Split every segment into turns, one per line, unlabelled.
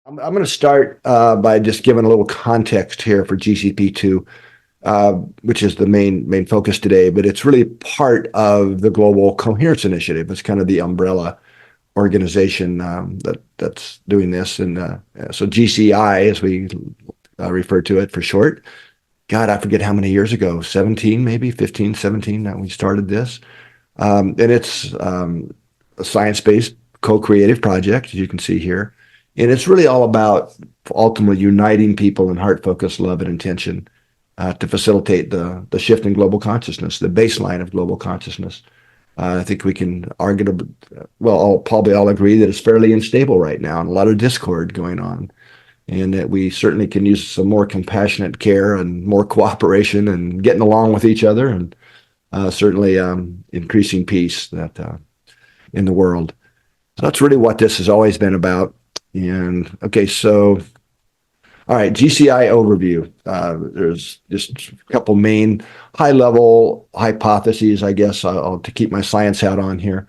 I'm going to start by just giving a little context here for GCP2, which is the main focus today, but it's really part of the global Coherence initiative. It's kind of the umbrella organization that's doing this. And so GCI, as we refer to it for short, God, I forget how many years ago, 17, maybe 15, 17, that we started this. And it's a science-based co-creative project, as you can see here. And it's really all about ultimately uniting people in heart focus, love, and intention to facilitate the shift in global consciousness, the baseline of global consciousness. I think we can argue, well, probably all agree that it's fairly unstable right now and a lot of discord going on. And that we certainly can use some more compassionate care and more cooperation and getting along with each other, and certainly increasing peace that in the world. So that's really what this has always been about. And okay, so all right, GCI overview. There's just a couple main high-level hypotheses, I guess, to keep my science hat on here.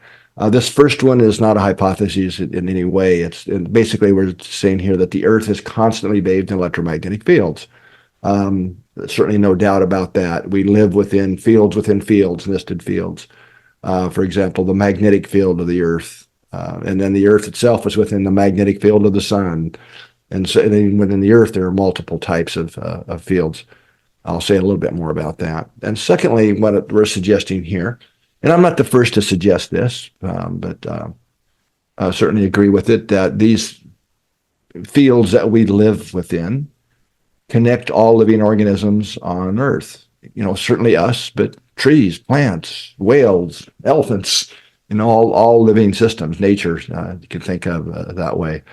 This first one is not a hypothesis in any way. Basically we're saying here that the Earth is constantly bathed in electromagnetic fields. Certainly no doubt about that. We live within fields, nested fields. For example, the magnetic field of the Earth, and then the Earth itself is within the magnetic field of the sun. And so then within the Earth, there are multiple types of fields. I'll say a little bit more about that. And secondly, what we're suggesting here, and I'm not the first to suggest this, but I certainly agree with it, that these fields that we live within connect all living organisms on Earth. You know, certainly us, but trees, plants, whales, elephants, you know, all living systems, nature, you can think of that way,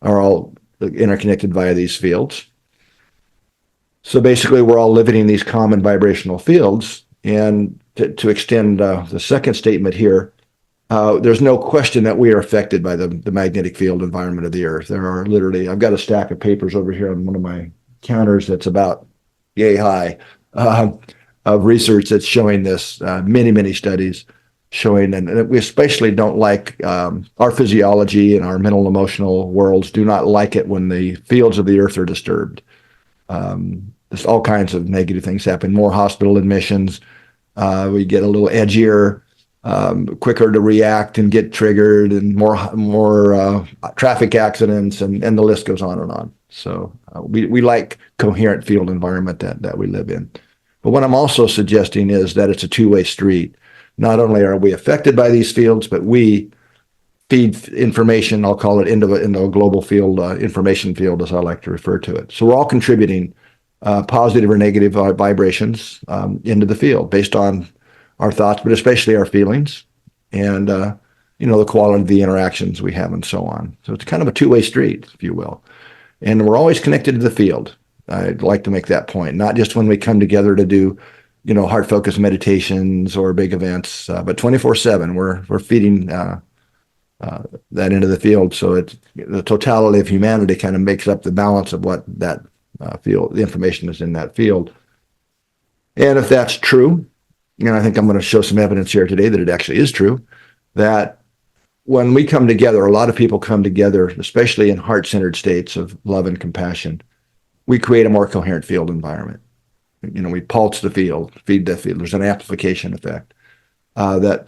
are all interconnected via these fields. So basically, we're all living in these common vibrational fields. And to extend the second statement here, there's no question that we are affected by the magnetic field environment of the Earth. There are literally, I've got a stack of papers over here on one of my counters that's about yay high of research that's showing this, many studies showing, and we especially don't like our physiology and our mental emotional worlds do not like it when the fields of the Earth are disturbed. There's all kinds of negative things happen, more hospital admissions, we get a little edgier, quicker to react and get triggered, and more traffic accidents, and the list goes on and on. So we like coherent field environment that we live in. But what I'm also suggesting is that it's a two-way street. Not only are we affected by these fields, but we feed information, I'll call it, into a global field, information field, as I like to refer to it. So we're all contributing positive or negative vibrations into the field based on our thoughts, but especially our feelings, and the quality of the interactions we have, and so on. So it's kind of a two-way street, if you will. And we're always connected to the field. I'd like to make that point, not just when we come together to do, heart focus meditations or big events, but 24/7. We're feeding that into the field. So the totality of humanity kind of makes up the balance of what that field, the information is in that field. And if that's true, and I think I'm going to show some evidence here today that it actually is true, that when we come together, a lot of people come together, especially in heart-centered states of love and compassion, we create a more coherent field environment. We pulse the field, feed the field. There's an amplification effect that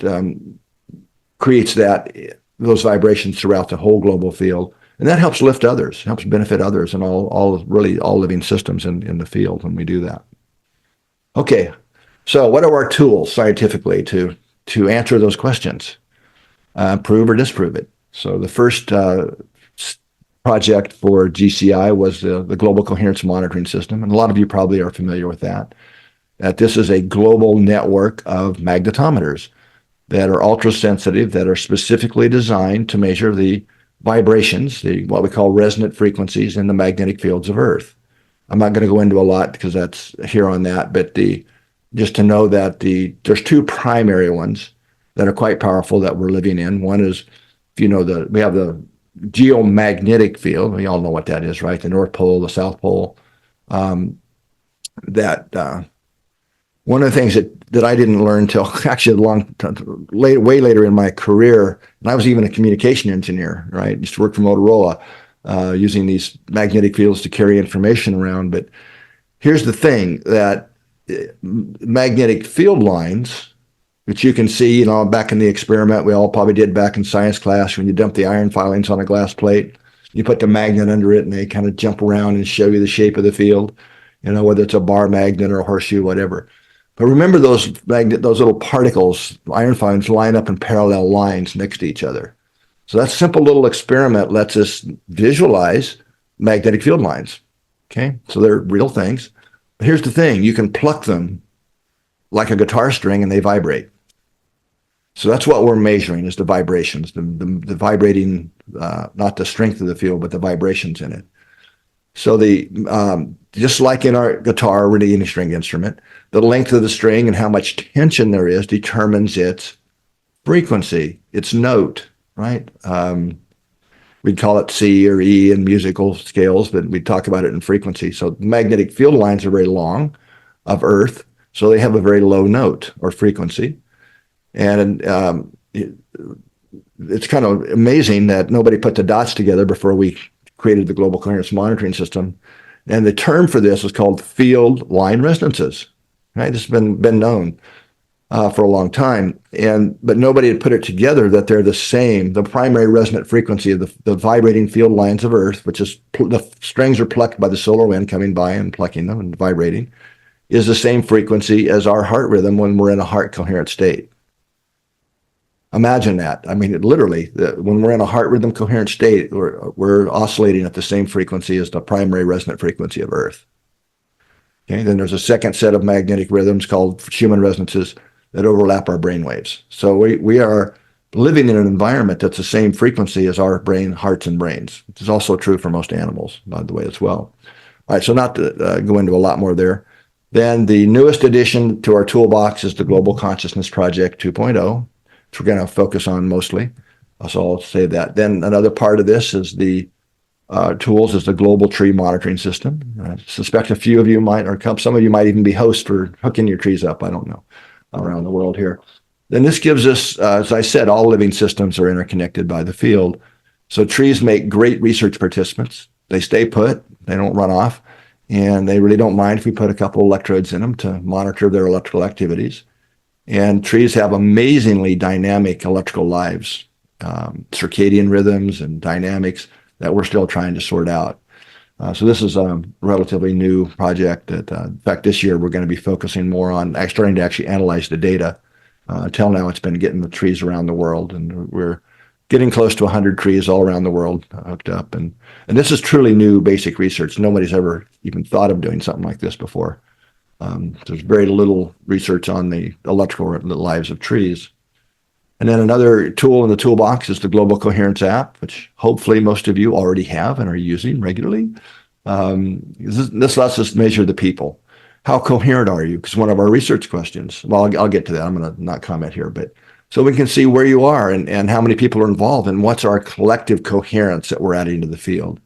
creates those vibrations throughout the whole global field. And that helps lift others, helps benefit others, and all living systems in the field when we do that. Okay, so what are our tools scientifically to answer those questions? Prove or disprove it. So the first project for GCI was the Global Coherence Monitoring System, and a lot of you probably are familiar with that. That this is a global network of magnetometers that are ultra-sensitive, that are specifically designed to measure the vibrations, what we call resonant frequencies in the magnetic fields of Earth. I'm not going to go into a lot because that's here on that, but just to know that there's two primary ones that are quite powerful that we're living in. One is, we have the geomagnetic field. We all know what that is, right? The North Pole, the South Pole. One of the things that I didn't learn until actually way later in my career, and I was even a communication engineer, right? Used to work for Motorola. using these magnetic fields to carry information around. But here's the thing, that magnetic field lines, which you can see, back in the experiment we all probably did back in science class, when you dump the iron filings on a glass plate, you put the magnet under it and they kind of jump around and show you the shape of the field, whether it's a bar magnet or a horseshoe, whatever. But remember, those little particles, iron filings, line up in parallel lines next to each other. So that simple little experiment lets us visualize magnetic field lines. Okay, so they're real things. But here's the thing, you can pluck them like a guitar string and they vibrate. So that's what we're measuring, is the vibrations, the vibrating, not the strength of the field, but the vibrations in it. So just like in our guitar or any string instrument, the length of the string and how much tension there is determines its frequency, its note, right? We'd call it C or E in musical scales, but we talk about it in frequency. So magnetic field lines are very long of Earth, so they have a very low note or frequency. And it's kind of amazing that nobody put the dots together before we created the global coherence monitoring system. And the term for this is called field line resonances. Right? This has been known for a long time, but nobody had put it together that they're the same. The primary resonant frequency of the vibrating field lines of Earth, which is the strings are plucked by the solar wind coming by and plucking them and vibrating, is the same frequency as our heart rhythm when we're in a heart coherent state. Imagine that. I mean, literally, when we're in a heart rhythm coherent state, we're oscillating at the same frequency as the primary resonant frequency of Earth. Okay, then there's a second set of magnetic rhythms called Schumann resonances that overlap our brain waves. So we are living in an environment that's the same frequency as our brain, hearts, and brains, which is also true for most animals, by the way, as well. All right, so not to go into a lot more there. Then the newest addition to our toolbox is the Global Consciousness Project 2.0, which we're going to focus on mostly. So I'll say that. Then another part of this is the tools is the global tree monitoring system. I suspect a few of you might, or some of you might even be hosts for hooking your trees up. I don't know, around the world here. Then this gives us, as I said, all living systems are interconnected by the field. So trees make great research participants. They stay put, they don't run off, and they really don't mind if we put a couple electrodes in them to monitor their electrical activities. And trees have amazingly dynamic electrical lives, circadian rhythms and dynamics that we're still trying to sort out. So this is a relatively new project that, in fact, this year we're going to be focusing more on starting to actually analyze the data. Until now, it's been getting the trees around the world, and we're getting close to 100 trees all around the world hooked up. And this is truly new basic research. Nobody's ever even thought of doing something like this before. There's very little research on the electrical lives of trees. And then another tool in the toolbox is the Global Coherence app, which hopefully most of you already have and are using regularly. This lets us measure the people. How coherent are you? Because one of our research questions, well, I'll get to that. I'm going to not comment here, but so we can see where you are and how many people are involved and what's our collective coherence that we're adding to the field.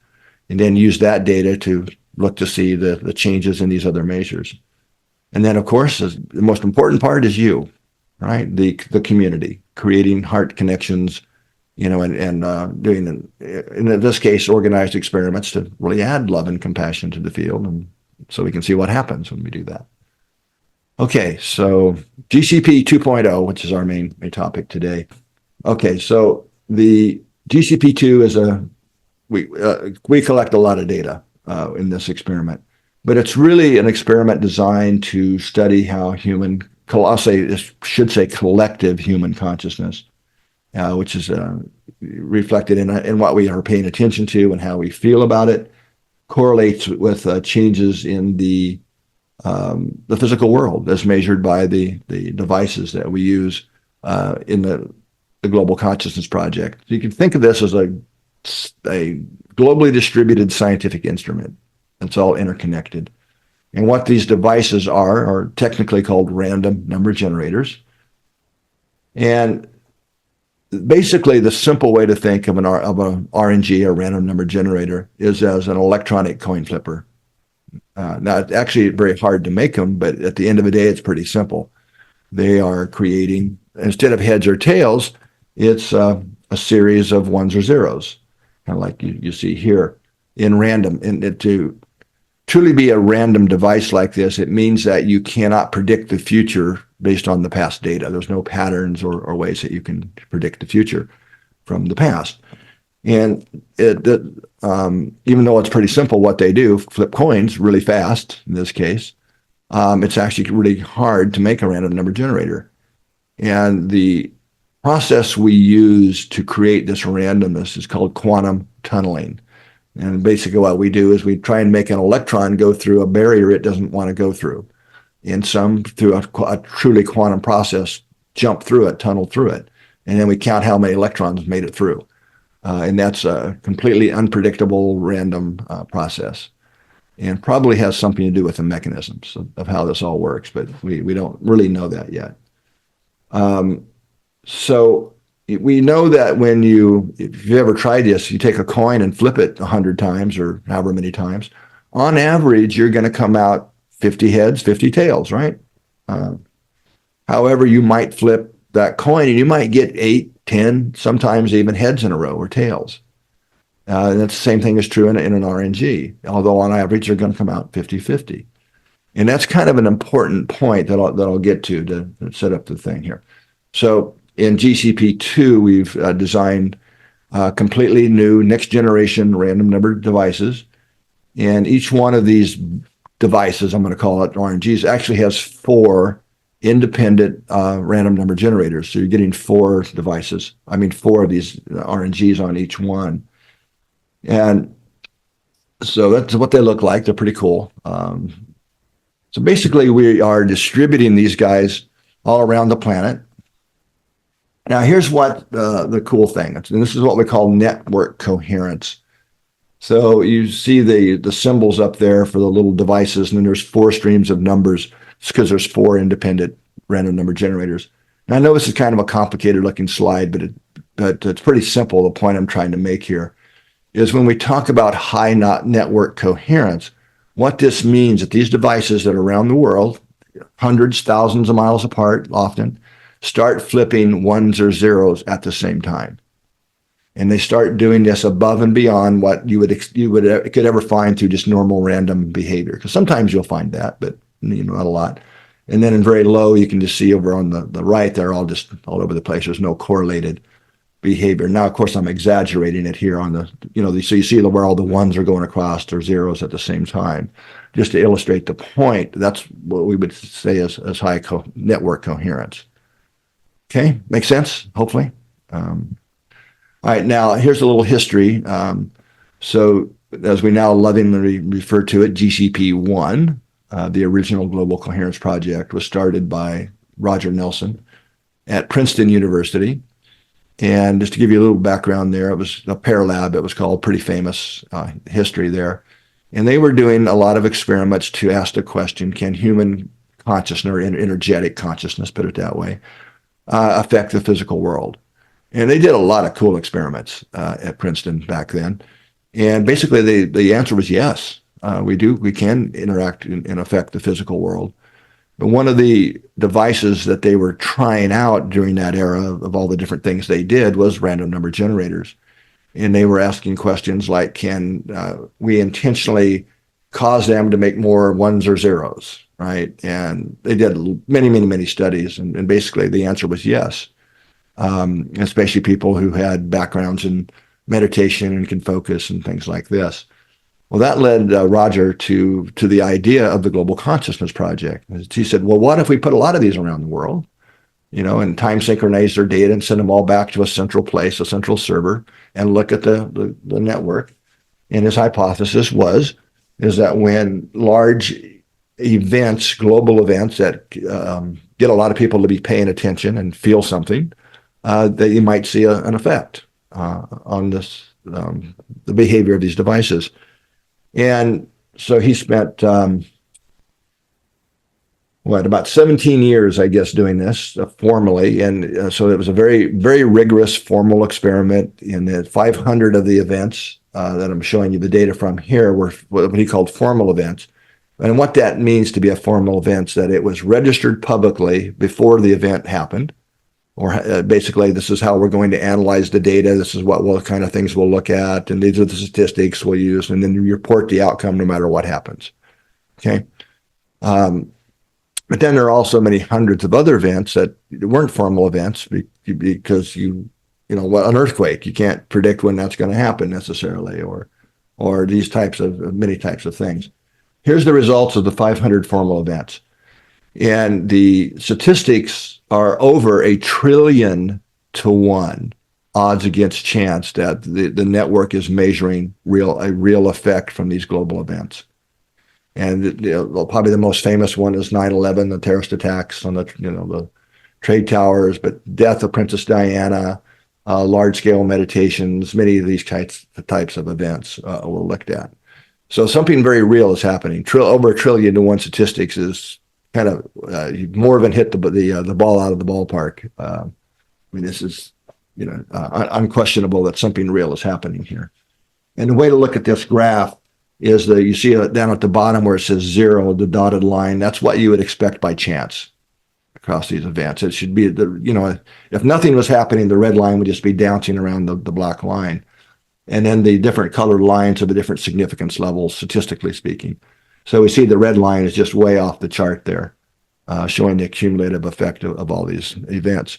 And then use that data to look to see the changes in these other measures. And then, of course, the most important part is you, right? The community, creating heart connections, and doing, in this case, organized experiments to really add love and compassion to the field, and so we can see what happens when we do that. Okay, so GCP 2.0, which is our main topic today. Okay, so the GCP2 is we collect a lot of data in this experiment. But it's really an experiment designed to study how should say collective human consciousness, which is reflected in what we are paying attention to and how we feel about it, correlates with changes in the physical world as measured by the devices that we use in the Global Consciousness Project. So you can think of this as a globally distributed scientific instrument. It's all interconnected. And what these devices are technically called random number generators. And basically, the simple way to think of an RNG, a random number generator, is as an electronic coin flipper. Now, it's actually very hard to make them, but at the end of the day, it's pretty simple. They are creating, instead of heads or tails, it's a series of ones or zeros. kind of like you see here in random. And to truly be a random device like this, it means that you cannot predict the future based on the past data. There's no patterns or ways that you can predict the future from the past. And even though it's pretty simple what they do, flip coins really fast in this case, it's actually really hard to make a random number generator. And the process we use to create this randomness is called quantum tunneling. And basically what we do is we try and make an electron go through a barrier it doesn't want to go through. And some, through a truly quantum process, jump through it, tunnel through it. And then we count how many electrons made it through. And that's a completely unpredictable random process. And probably has something to do with the mechanisms of how this all works, but we don't really know that yet. So we know that if you ever tried this, you take a coin and flip it 100 times or however many times, on average, you're going to come out 50 heads, 50 tails, right? However, you might flip that coin and you might get 8, 10, sometimes even heads in a row or tails. And that's the same thing is true in an RNG, although on average, they're going to come out 50-50. And that's kind of an important point that I'll get to set up the thing here. So in GCP2, we've designed completely new next generation random number devices. And each one of these devices, I'm going to call it RNGs, actually has 4 independent random number generators. So you're getting 4 devices. 4 of these RNGs on each one. And so that's what they look like. They're pretty cool. So basically, we are distributing these guys all around the planet. Now, here's what the cool thing, and this is what we call network coherence. So you see the symbols up there for the little devices, and then there's 4 streams of numbers. It's because there's 4 independent random number generators. And I know this is kind of a complicated looking slide, but it's pretty simple. The point I'm trying to make here is when we talk about high network coherence, what this means that these devices that are around the world, hundreds, thousands of miles apart often, start flipping ones or zeros at the same time. And they start doing this above and beyond what you could ever find through just normal random behavior. Because sometimes you'll find that, but not a lot. And then in very low, you can just see over on the right, they're all just all over the place. There's no correlated behavior. Now, of course, I'm exaggerating it here on so you see where all the ones are going across or zeros at the same time. Just to illustrate the point, that's what we would say as high network coherence. Okay, makes sense, hopefully. All right, now here's a little history. So as we now lovingly refer to it, GCP1, the original Global Coherence Project, was started by Roger Nelson at Princeton University. And just to give you a little background there, it was a pair lab, it was called, pretty famous history there. And they were doing a lot of experiments to ask the question, can human consciousness, or energetic consciousness, put it that way, affect the physical world? And they did a lot of cool experiments at Princeton back then. And basically the answer was yes, we can interact and affect the physical world. But one of the devices that they were trying out during that era of all the different things they did was random number generators. And they were asking questions like, can we intentionally cause them to make more ones or zeros, right? And they did many, many, many studies. And basically the answer was yes, especially people who had backgrounds in meditation and can focus and things like this. Well, that led Roger to the idea of the Global Consciousness Project. He said, well, what if we put a lot of these around the world, and time synchronize their data and send them all back to a central place, a central server, and look at the network. And his hypothesis is that when large events, global events that get a lot of people to be paying attention and feel something, that you might see an effect on this, the behavior of these devices. And so he spent, about 17 years, I guess, doing this formally. And so it was a very, very rigorous formal experiment. In the 500 of the events that I'm showing you the data from here were what he called formal events. And what that means to be a formal event is that it was registered publicly before the event happened. or basically this is how we're going to analyze the data. This is what kind of things we'll look at, and these are the statistics we'll use, and then you report the outcome no matter what happens. Okay. But then there are also many hundreds of other events that weren't formal events because an earthquake, you can't predict when that's going to happen necessarily, or these many types of things. Here's the results of the 500 formal events. And the statistics are over 1 trillion to 1 odds against chance that the network is measuring a real effect from these global events. And probably the most famous one is 9/11, the terrorist attacks on the trade towers, but death of Princess Diana, large-scale meditations, many of these types of events were looked at. So something very real is happening. Over 1 trillion to 1 statistics is kind of more than hit the ball out of the ballpark. I mean, this is unquestionable that something real is happening here. And the way to look at this graph is you see it down at the bottom where it says 0, the dotted line. That's what you would expect by chance across these events. It should be if nothing was happening, the red line would just be dancing around the black line. And then the different colored lines are the different significance levels, statistically speaking. So we see the red line is just way off the chart there, showing the cumulative effect of all these events.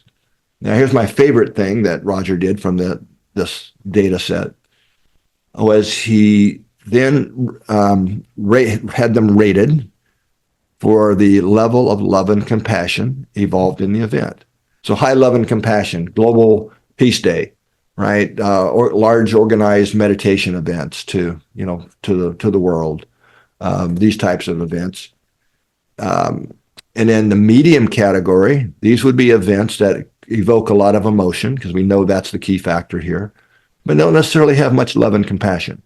Now, here's my favorite thing that Roger did from this data set was he then had them rated for the level of love and compassion evolved in the event. So high love and compassion, global peace day, right? Or large organized meditation events to the world. These types of events. And then the medium category, these would be events that evoke a lot of emotion because we know that's the key factor here, but don't necessarily have much love and compassion.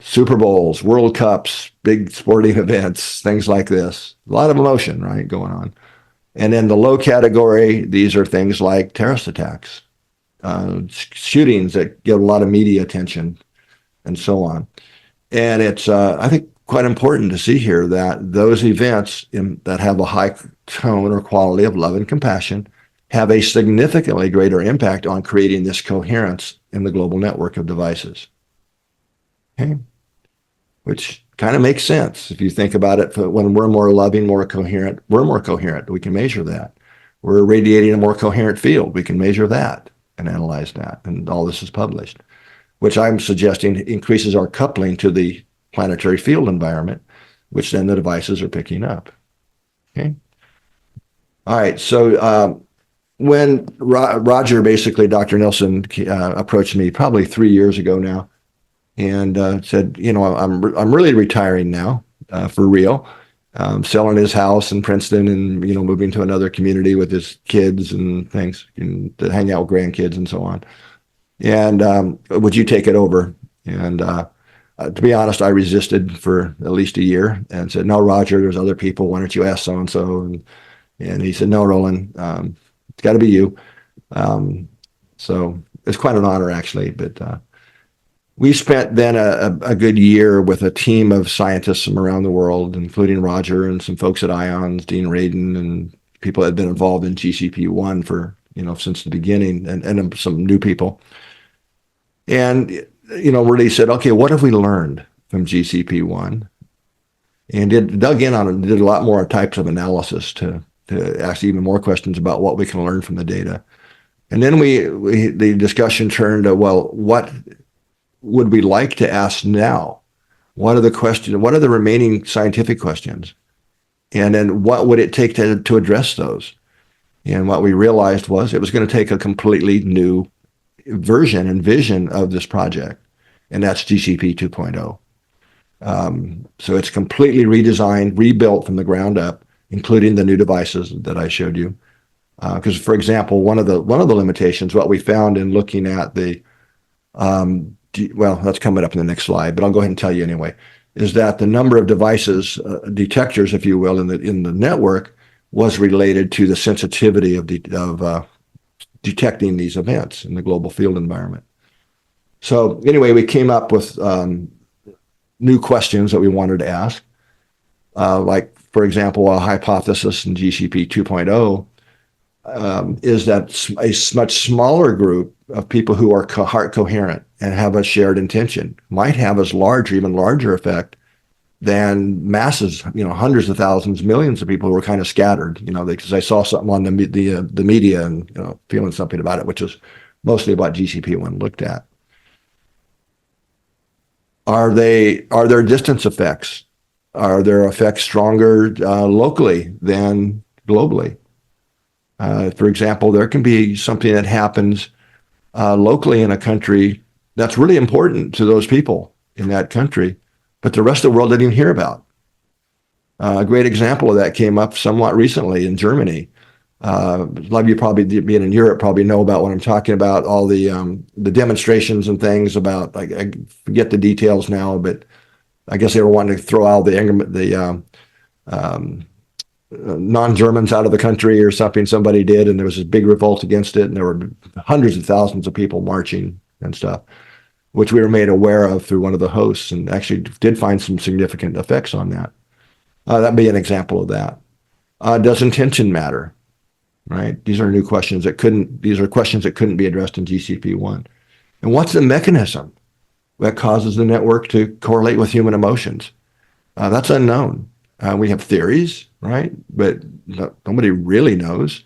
Super Bowls, World Cups, big sporting events, things like this. A lot of emotion, right, going on. And then the low category, these are things like terrorist attacks, shootings that get a lot of media attention, and so on. And it's, I think, quite important to see here that those events that have a high tone or quality of love and compassion have a significantly greater impact on creating this coherence in the global network of devices. Okay, which kind of makes sense if you think about it. When we're more loving, more coherent, we're more coherent. We can measure that. We're radiating a more coherent field. We can measure that and analyze that. And all this is published, which I'm suggesting increases our coupling to the planetary field environment, which then the devices are picking up. Okay. All right. So when Roger, basically Dr. Nelson, approached me probably 3 years ago now, and said, I'm really retiring now for real, selling his house in Princeton and moving to another community with his kids and things, to hang out with grandkids and so on. And would you take it over? And to be honest, I resisted for at least a year and said, no, Roger, there's other people. Why don't you ask so-and-so? And he said, no, Rollin, it's got to be you. So it's quite an honor, actually. But we spent then a good year with a team of scientists from around the world, including Roger and some folks at IONS, Dean Radin, and people that had been involved in GCP1 for, since the beginning, and some new people. And really said, okay, what have we learned from GCP1? And dug in on it and did a lot more types of analysis to ask even more questions about what we can learn from the data. And then the discussion turned to, well, what would we like to ask now? What are the questions? What are the remaining scientific questions? And then what would it take to address those? And what we realized was it was going to take a completely new version and vision of this project, and that's GCP 2.0. So it's completely redesigned, rebuilt from the ground up, including the new devices that I showed you. Because, for example, one of the limitations, what we found in looking at that's coming up in the next slide, but I'll go ahead and tell you anyway, is that the number of devices, detectors, if you will, in the network was related to the sensitivity of detecting these events in the global field environment. So anyway, we came up with new questions that we wanted to ask, like, for example, a hypothesis in GCP 2.0 is that a much smaller group of people who are heart coherent and have a shared intention might have as large or even larger effect than masses, hundreds of thousands, millions of people who are kind of scattered, because I saw something on the media and feeling something about it, which is mostly what GCP1 looked at. Are there distance effects? Are their effects stronger locally than globally? For example, there can be something that happens locally in a country that's really important to those people in that country, but the rest of the world didn't even hear about. A great example of that came up somewhat recently in Germany. A lot of you probably being in Europe probably know about what I'm talking about, all the demonstrations and things about, like, I forget the details now, but I guess they were wanting to throw out the non-Germans out of the country or something. Somebody did, and there was this big revolt against it, and there were hundreds of thousands of people marching and stuff, which we were made aware of through one of the hosts, and actually did find some significant effects on that. That'd be an example of that. Does intention matter? Right? These are questions that couldn't be addressed in GCP1. And what's the mechanism that causes the network to correlate with human emotions? That's unknown. We have theories, right? But nobody really knows.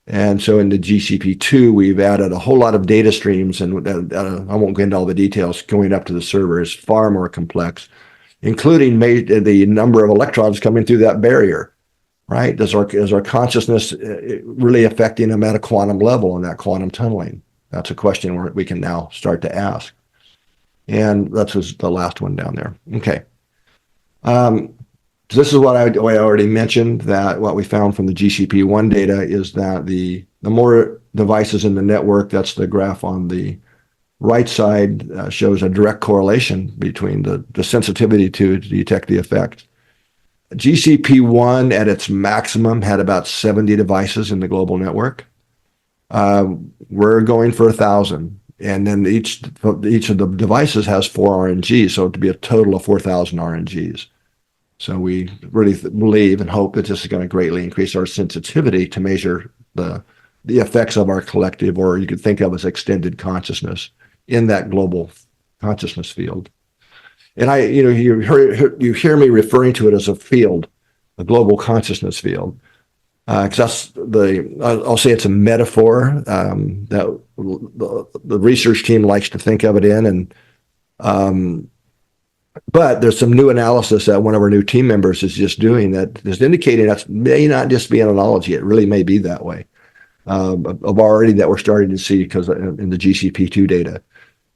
And so in the GCP2, we've added a whole lot of data streams, and I won't get into all the details. Going up to the server is far more complex, including the number of electrons coming through that barrier, right? Is our consciousness really affecting them at a quantum level in that quantum tunneling? That's a question we can now start to ask. And that's the last one down there. Okay. So this is what I already mentioned, that what we found from the GCP1 data is that the more devices in the network, that's the graph on the right side, shows a direct correlation between the sensitivity to detect the effect. GCP1 at its maximum had about 70 devices in the global network. We're going for 1,000. And then each of the devices has 4 RNGs, so to be a total of 4,000 RNGs. So we really believe and hope that this is going to greatly increase our sensitivity to measure the effects of our collective, or you could think of as extended consciousness, in that global consciousness field. And you hear me referring to it as a field, a global consciousness field, because I'll say it's a metaphor that the research team likes to think of it in, and but there's some new analysis that one of our new team members is just doing that is indicating that may not just be an analogy; it really may be that way. Of already that we're starting to see, because in the GCP2 data,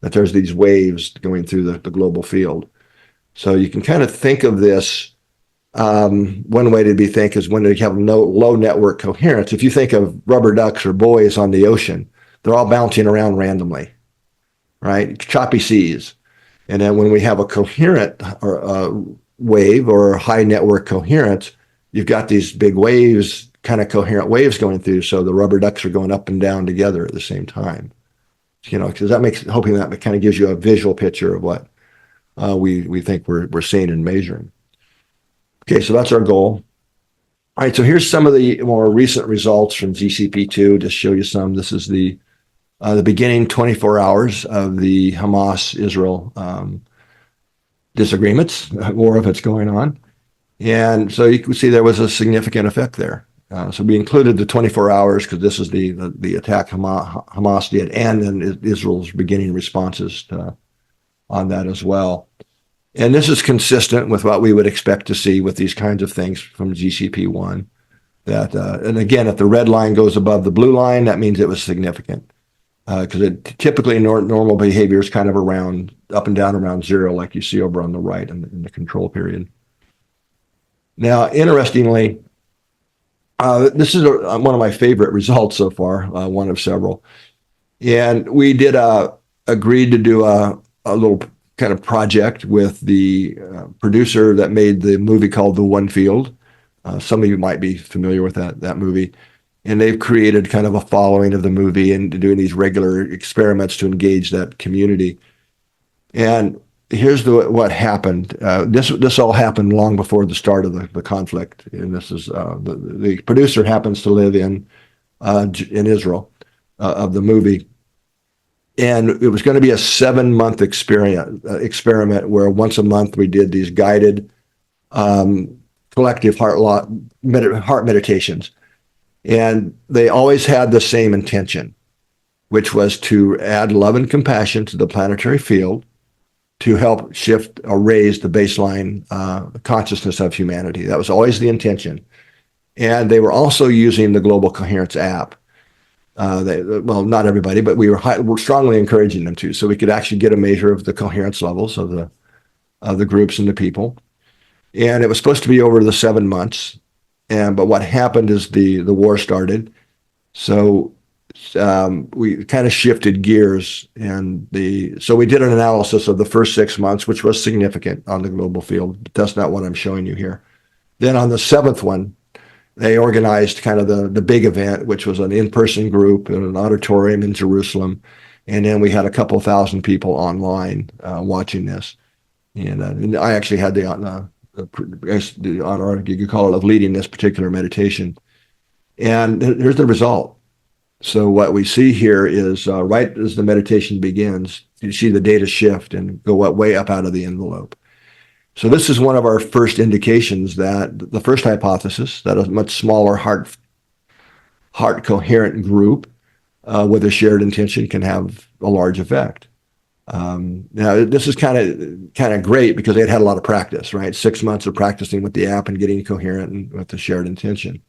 that there's these waves going through the global field. So you can kind of think of this. One way to think is when you have low network coherence. If you think of rubber ducks or buoys on the ocean, they're all bouncing around randomly, right? Choppy seas. And then when we have a coherent wave or high network coherence, you've got these big waves, kind of coherent waves going through. So the rubber ducks are going up and down together at the same time. Because hoping that kind of gives you a visual picture of what we think we're seeing and measuring. Okay, so that's our goal. All right, so here's some of the more recent results from GCP2 to show you some. This is the beginning 24 hours of the Hamas-Israel disagreements, war that's going on. And so you can see there was a significant effect there. So we included the 24 hours because this is the attack Hamas did, and then Israel's beginning responses on that as well. And this is consistent with what we would expect to see with these kinds of things from GCP1. And again, if the red line goes above the blue line, that means it was significant. Because typically normal behavior is kind of around up and down around 0, like you see over on the right in the control period. Now, interestingly, this is one of my favorite results so far, one of several. And we did agreed to do a little kind of project with the producer that made the movie called The One Field. Some of you might be familiar with that movie. And they've created kind of a following of the movie and doing these regular experiments to engage that community. And here's what happened. This all happened long before the start of the conflict. And this is the producer happens to live in in Israel of the movie. And it was going to be a 7-month experiment where once a month we did these guided collective heart meditations. And they always had the same intention, which was to add love and compassion to the planetary field to help shift or raise the baseline consciousness of humanity. That was always the intention. And they were also using the Global Coherence app. Well, not everybody, but we were strongly encouraging them to, so we could actually get a measure of the coherence levels of the groups and the people. And it was supposed to be over the 7 months. But what happened is the war started. So we kind of shifted gears, so we did an analysis of the first 6 months, which was significant on the global field. But that's not what I'm showing you here. Then on the 7th one, they organized kind of the big event, which was an in-person group in an auditorium in Jerusalem. And then we had a couple thousand people online watching this. And I actually had the honor, you could call it, of leading this particular meditation. And here's the result. So what we see here is right as the meditation begins, you see the data shift and go way up out of the envelope. So this is one of our first indications that the first hypothesis, that a much smaller heart coherent group with a shared intention can have a large effect. Now this is kind of great because they'd had a lot of practice, right? 6 months of practicing with the app and getting coherent and with the shared intention.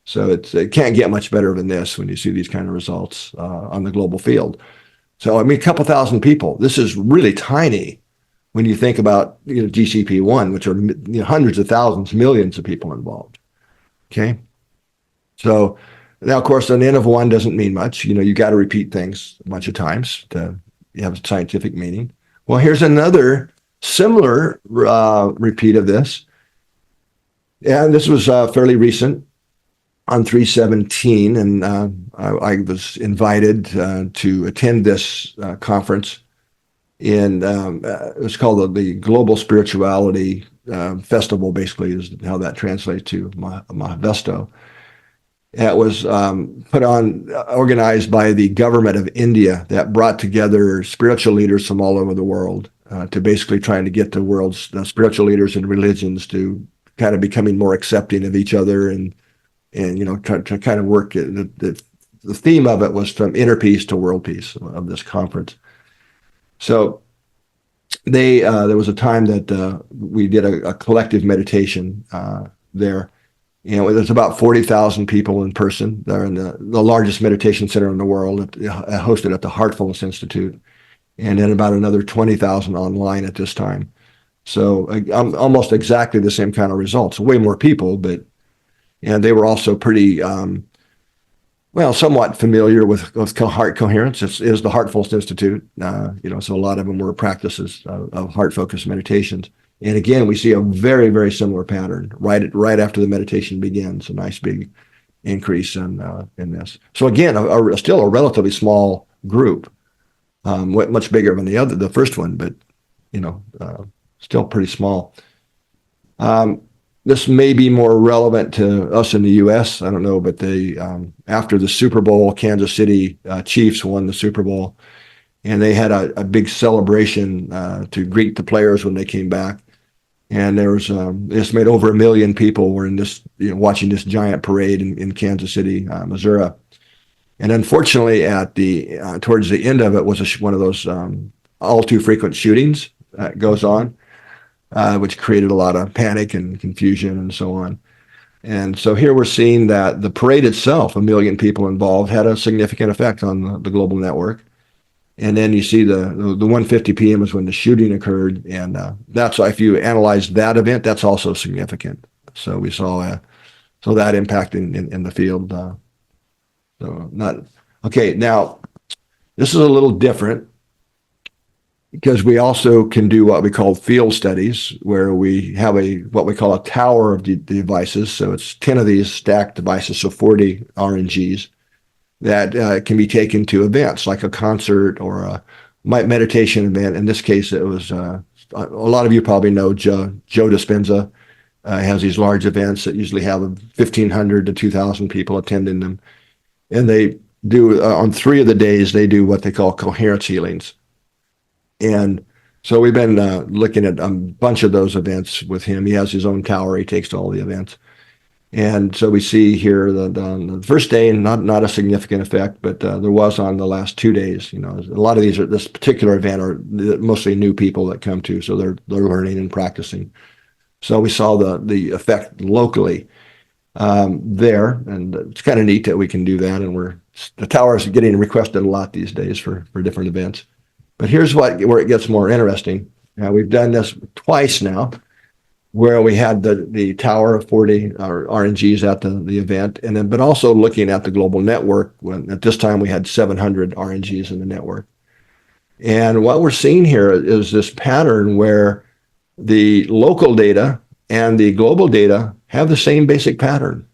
So it can't get much better than this when you see these kind of results on the global field. So I mean, a couple thousand people. This is really tiny when you think about GCP1, which are hundreds of thousands, millions of people involved. Okay, so now of course an N of 1 doesn't mean much. You got to repeat things a bunch of times to have a scientific meaning. Well, here's another similar repeat of this, and this was fairly recent on 3/17, and I was invited to attend this conference. It was called the Global Spirituality Festival, basically, is how that translates to Mahavesto. It was organized by the government of India that brought together spiritual leaders from all over the world to basically trying to get the world's spiritual leaders and religions to kind of becoming more accepting of each other and try to kind of work. The theme of it was from inner peace to world peace of this conference. So there was a time that we did a collective meditation there. There's about 40,000 people in person. They're in the largest meditation center in the world, hosted at the Heartfulness Institute, and then about another 20,000 online at this time. So almost exactly the same kind of results. Way more people, and they were also pretty somewhat familiar with heart coherence. It is the Heartfulness Institute, so a lot of them were practices of heart-focused meditations. And again, we see a very, very similar pattern right after the meditation begins. A nice big increase in this. So again, still a relatively small group, much bigger than the first one, but still pretty small. This may be more relevant to us in the U.S. I don't know, but after the Super Bowl, Kansas City Chiefs won the Super Bowl, and they had a big celebration to greet the players when they came back. And there was estimated over 1 million people were in this, watching this giant parade in Kansas City, Missouri. And unfortunately, towards the end of it was one of those all too frequent shootings that goes on. Which created a lot of panic and confusion and so on. And so here we're seeing that the parade itself, 1 million people involved, had a significant effect on the global network. And then you see the 1:50 p.m. is when the shooting occurred. And that's, if you analyze that event, that's also significant. So we saw that impact in the field. Okay, now this is a little different, because we also can do what we call field studies, where we have what we call a tower of devices. So it's 10 of these stacked devices, so 40 RNGs that can be taken to events like a concert or a meditation event. In this case, it was a lot of you probably know Joe Dispenza has these large events that usually have 1,500 to 2,000 people attending them. And they do, on 3 of the days, they do what they call coherence healings. And so we've been looking at a bunch of those events with him. He has his own tower. He takes to all the events. And so we see here that on the first day, not a significant effect, but there was on the last 2 days. You know, a lot of these are, this particular event are mostly new people that come to, so they're learning and practicing. So we saw the effect locally there, and it's kind of neat that we can do that. And the tower is getting requested a lot these days for different events. But here's where it gets more interesting. Now, we've done this twice now, where we had the tower of 40 RNGs at the event, and then but also looking at the global network. When at this time we had 700 RNGs in the network, and what we're seeing here is this pattern where the local data and the global data have the same basic pattern.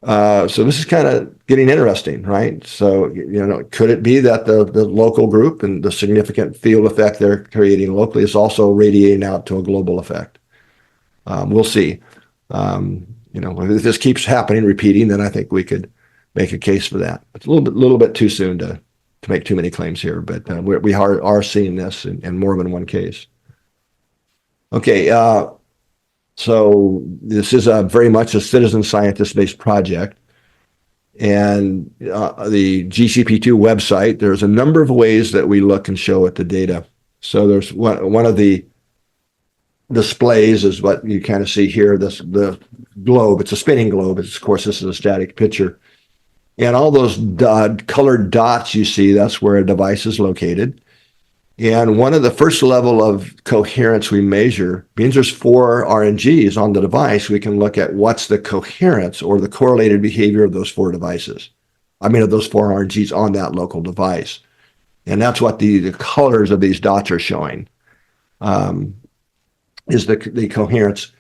So this is kind of getting interesting, right? So, you know, could it be that the local group and the significant field effect they're creating locally is also radiating out to a global effect? We'll see. You know, if this keeps happening, repeating, then I think we could make a case for that. It's a little bit too soon to make too many claims here, but we are seeing this in more than one case. Okay. So this is very much a citizen scientist-based project. And the GCP2 website, there's a number of ways that we look and show at the data. So there's one of the displays is what you kind of see here, the globe. It's a spinning globe. Of course, this is a static picture. And all those colored dots you see, that's where a device is located. And one of the first level of coherence we measure means there's 4 RNGs on the device. We can look at what's the coherence or the correlated behavior of those 4 devices. I mean, of those 4 RNGs on that local device. And that's what the colors of these dots are showing, is the coherence.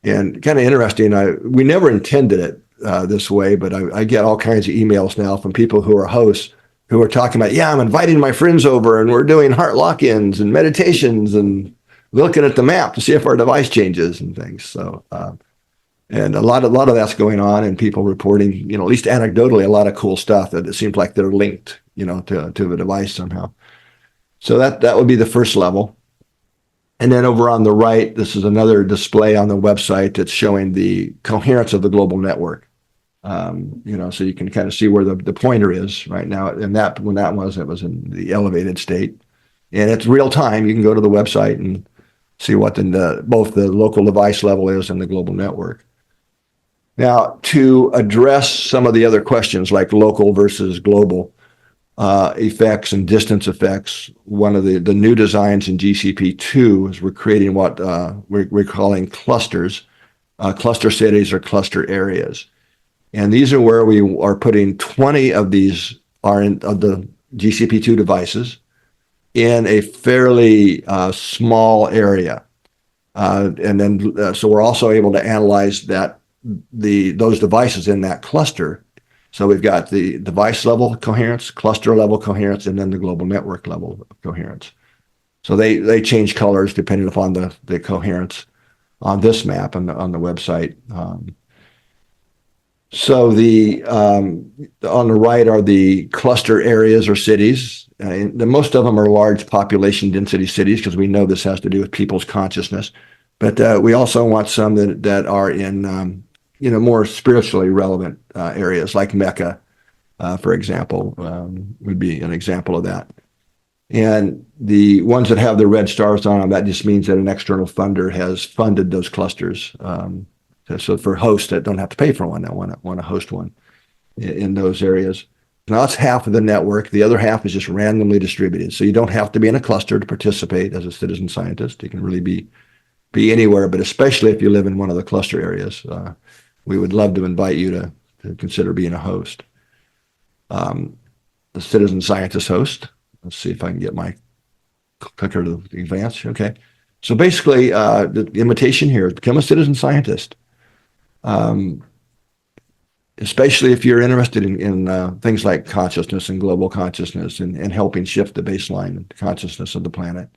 And kind of interesting, we never intended it this way, but I get all kinds of emails now from people who are hosts who are talking about, yeah, I'm inviting my friends over and we're doing heart lock-ins and meditations and looking at the map to see if our device changes and things. So, and a lot of that's going on, and people reporting, you know, at least anecdotally, a lot of cool stuff that it seems like they're linked, you know, to the device somehow. So that would be the first level. And then over on the right, this is another display on the website that's showing the coherence of the global network. You know, so you can kind of see where the pointer is right now. And when it was in the elevated state, and it's real time. You can go to the website and see what both the local device level is and the global network. Now, to address some of the other questions like local versus global effects and distance effects, one of the new designs in GCP2 is we're creating what we're calling clusters, cluster cities or cluster areas. And these are where we are putting 20 of these of the GCP2 devices in a fairly small area. And then, so we're also able to analyze those devices in that cluster. So we've got the device level coherence, cluster level coherence, and then the global network level coherence. So they change colors depending upon the coherence on this map on the website. So on the right are the cluster areas or cities. Most of them are large population density cities because we know this has to do with people's consciousness. But we also want some that are in more spiritually relevant areas, like Mecca, for example, would be an example of that. And the ones that have the red stars on them, that just means that an external funder has funded those clusters. So for hosts that don't have to pay for one, that want to host one in those areas. Now that's half of the network. The other half is just randomly distributed. So you don't have to be in a cluster to participate as a citizen scientist. You can really be anywhere, but especially if you live in one of the cluster areas, we would love to invite you to consider being a host. The citizen scientist host. Let's see if I can get my clicker to advance. Okay. So basically, the invitation here is become a citizen scientist. Especially if you're interested in things like consciousness and global consciousness and helping shift the baseline consciousness of the planet.